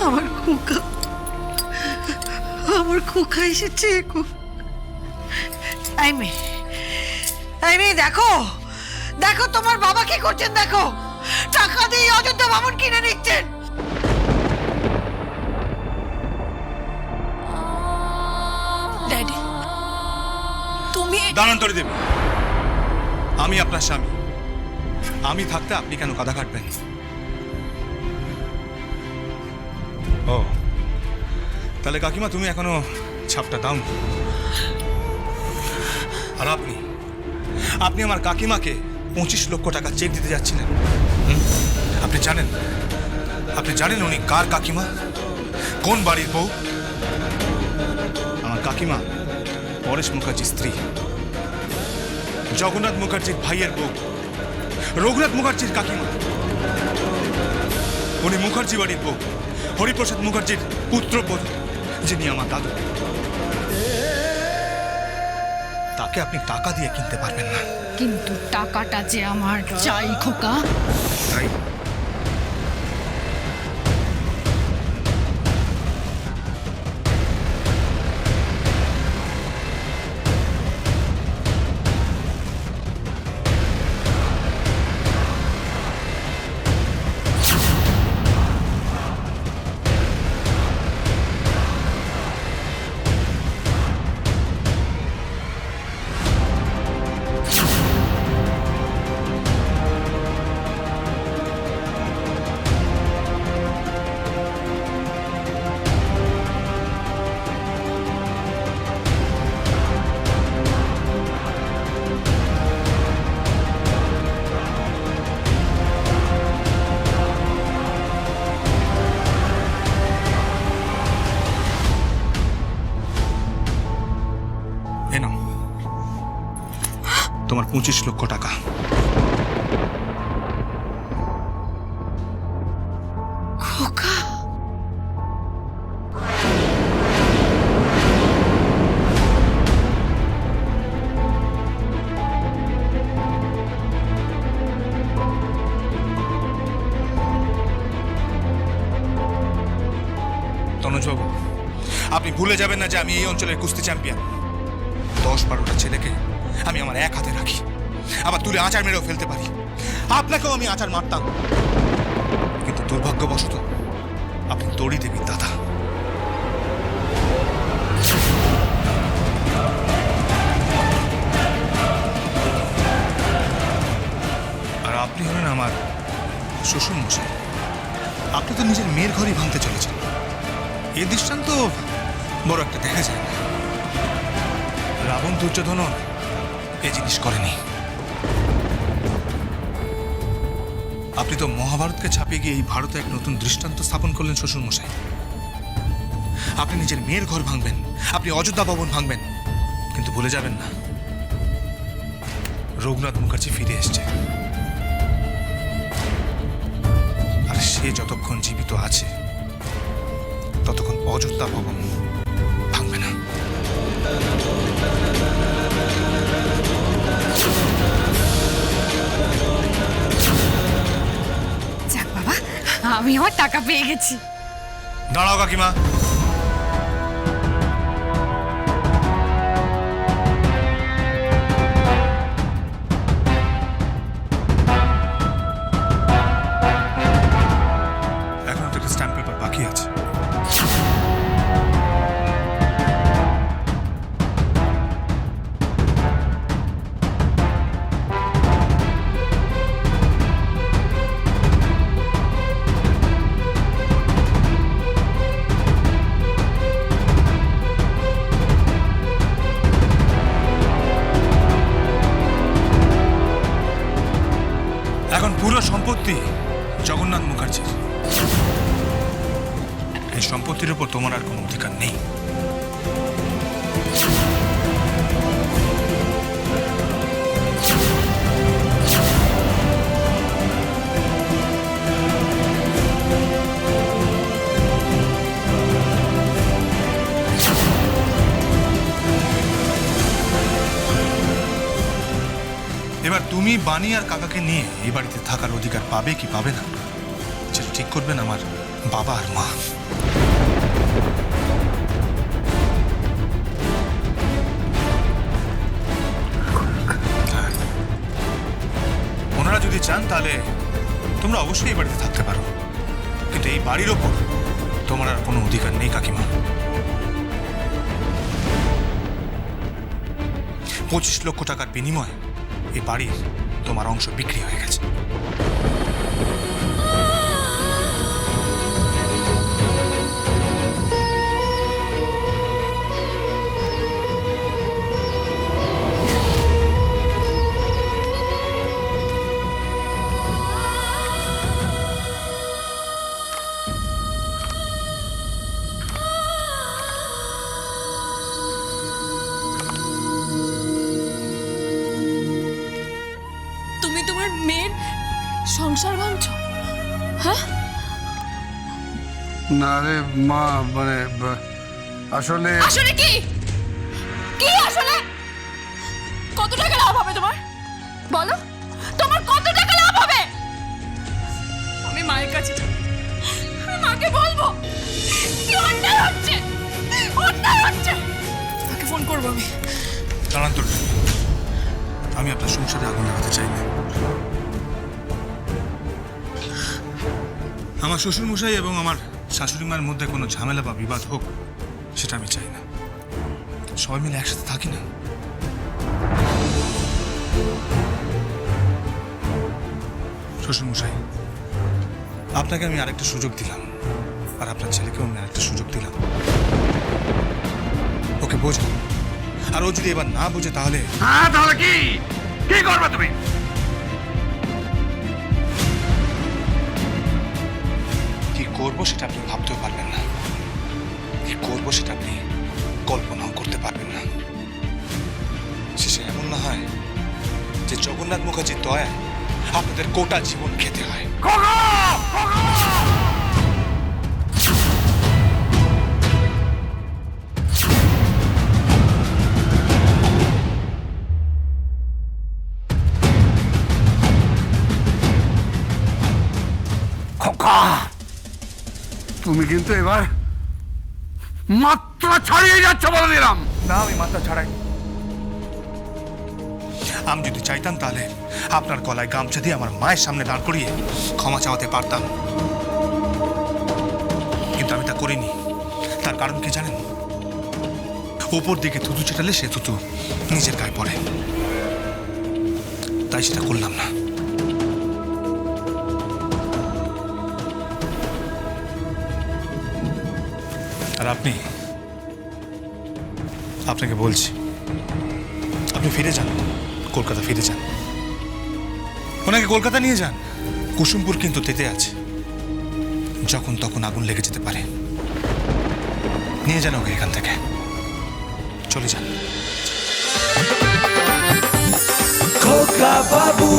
আমার খোকা, আমার খোকা এসেছে। এই মেয়ে দেখো, দেখো তোমার বাবা কি করছেন, দেখো টাকা দিয়ে অযোধ্যা ভবন কিনে নিচ্ছেন। ড্যাডি, তুমি দাঁড়ান তরি দেবী, আমি আপনার স্বামী, আমি থাকতে আপনি কেন কাদা কাটবেন? ও তাহলে কাকিমা তুমি এখনো ছাপটা দাও। আর আপনি আমার কাকিমাকে 25 লক্ষ টাকা চেক দিতে যাচ্ছিলেন। আপনি জানেন উনি কার কাকিমা, কোন বাড়ির বউ? আমার কাকিমা পরেশ মুখার্জির স্ত্রী, জগন্নাথ মুখার্জির ভাইয়ের বউ, রঘুনাথ মুখার্জির কাকিমা। উনি মুখার্জি বাড়ির বউ, হরিপ্রসাদ মুখার্জির পুত্রবধূ, যিনি আমার দাদু। তাকে আপনি টাকা দিয়ে কিনতে পারবেন না। কিন্তু টাকাটা যে আমার চাই খোকা। তাই তোমার 25 লক্ষ টাকা। খোকা, তনুজবাবু, আপনি ভুলে যাবেন না যে আমি এই অঞ্চলের কুস্তি চ্যাম্পিয়ন। 10-12টা ছেলেকে আমি আমার এক হাতে রাখি, আবার তুলে আচার মেরেও ফেলতে পারি। আপনাকেও আমি আচার মারতাম, কিন্তু দুর্ভাগ্যবশত আপনি তড়ি দেবীর দাদা। আর আপনি হলেন আমার শ্বশুর মশাই। আপনি তো নিজের মেয়ের ঘরই ভাঙতে চলেছেন। এই দৃষ্টান্ত বড় একটা দেখা যায় না। রাবণ দুর্যোধন এই জিনিস করেনি। আপনি তো মহাভারতকে ছাপিয়ে গিয়ে এই ভারতে এক নতুন দৃষ্টান্ত স্থাপন করলেন শ্বশুরমশাই। আপনি নিজের মেয়ের ঘর ভাঙবেন, আপনি অযোধ্যা ভবন ভাঙবেন, কিন্তু ভুলে যাবেন না রঘুনাথ মুখার্জি ফিরে এসছে। আর সে যতক্ষণ জীবিত আছে ততক্ষণ অযোধ্যা ভবন ভাঙবে না। যাক বাবা, আমি আমার টাকা পেয়ে গেছি। দাঁড়াও কাকিমা, এখন তো একটা স্ট্যাম্প পেপার বাকি আছে। এখন পুরো সম্পত্তি জগন্নাথ মুখার্জির। এই সম্পত্তির উপর তোমার আর কোনো অধিকার নেই। এবার তুমি বানি আর কাকাকে নিয়ে এই বাড়িতে থাকার অধিকার পাবে কি পাবে না, সেটা ঠিক করবেন আমার বাবা আর মা। চান তাহলে তোমরা অবশ্যই এই বাড়িতে থাকতে পারো, কিন্তু এই বাড়ির ওপর তোমার আর কোনো অধিকার নেই কাকিমা। 25 লক্ষ টাকার বিনিময়ে এই বাড়ির তোমার অংশ বিক্রি হয়ে গেছে। তুমি তোমার মেয়ের সংসার ভাঙছো? হ্যাঁ, না রে মা, মানে আসলে আসলে কি কি আসলে কত টাকা লাভ হবে তোমার? বলো, তোমার কত টাকা লাভ হবে? আমি মায়ের কাছে যাব। আমি মাকে বলবো কি অন্যায় হচ্ছে, অন্যায় হচ্ছে। মাকে ফোন করবো আমি। দাঁড়ান তো, আমি আপনার সংসারে আগুন লাগাতে চাই না। আমার শ্বশুরমশাই এবং আমার শাশুড়ি মার মধ্যে কোনো ঝামেলা বা বিবাদ হোক, সেটা আমি চাই না। সবাই মিলে একসাথে থাকি না? শ্বশুরমশাই, আপনাকে আমি আরেকটা সুযোগ দিলাম, আর আপনার ছেলেকেও আমি আরেকটা সুযোগ দিলাম। ওকে বোঝো, আর ও যদি এবার না বোঝে তাহলে হ্যাঁ, তাহলে কি কি করবে তুমি? কি করবো সেটা আপনি ভাবতেও পারবেন না, কি করবো সেটা আপনি কল্পনাও করতে পারবেন না। শেষে এমন না হয় যে জগন্নাথ মুখার্জির দয়ায় আপনাদের গোটা জীবন খেতে হয়। খোকা, তুমি কিন্তু এবার মাত্রা ছাড়িয়ে যাচ্ছ বলে দিলাম। না, আমি মাথা ছাড়াই। আমি যদি চাইতাম তাহলে আপনার গলায় গামছা দিয়ে আমার মায়ের সামনে দাঁড় করিয়ে ক্ষমা চাওয়াতে পারতাম, কিন্তু আমি তা করিনি। তার কারণ কি জানেন? উপর দিকে থুতু ছেটালে সে থুতু নিজের গায়ে পড়ে, তাই সেটা করলাম না। আর আপনাকে বলছি, আপনি ফিরে যান, কলকাতা ফিরে যান। ওনাকে কলকাতা নিয়ে যান। কুসুমপুর কিন্তু তেতে আছে, যখন তখন আগুন লেগে যেতে পারে। নিয়ে যান ওকে এখান থেকে, চলে যান। খোকা বাবু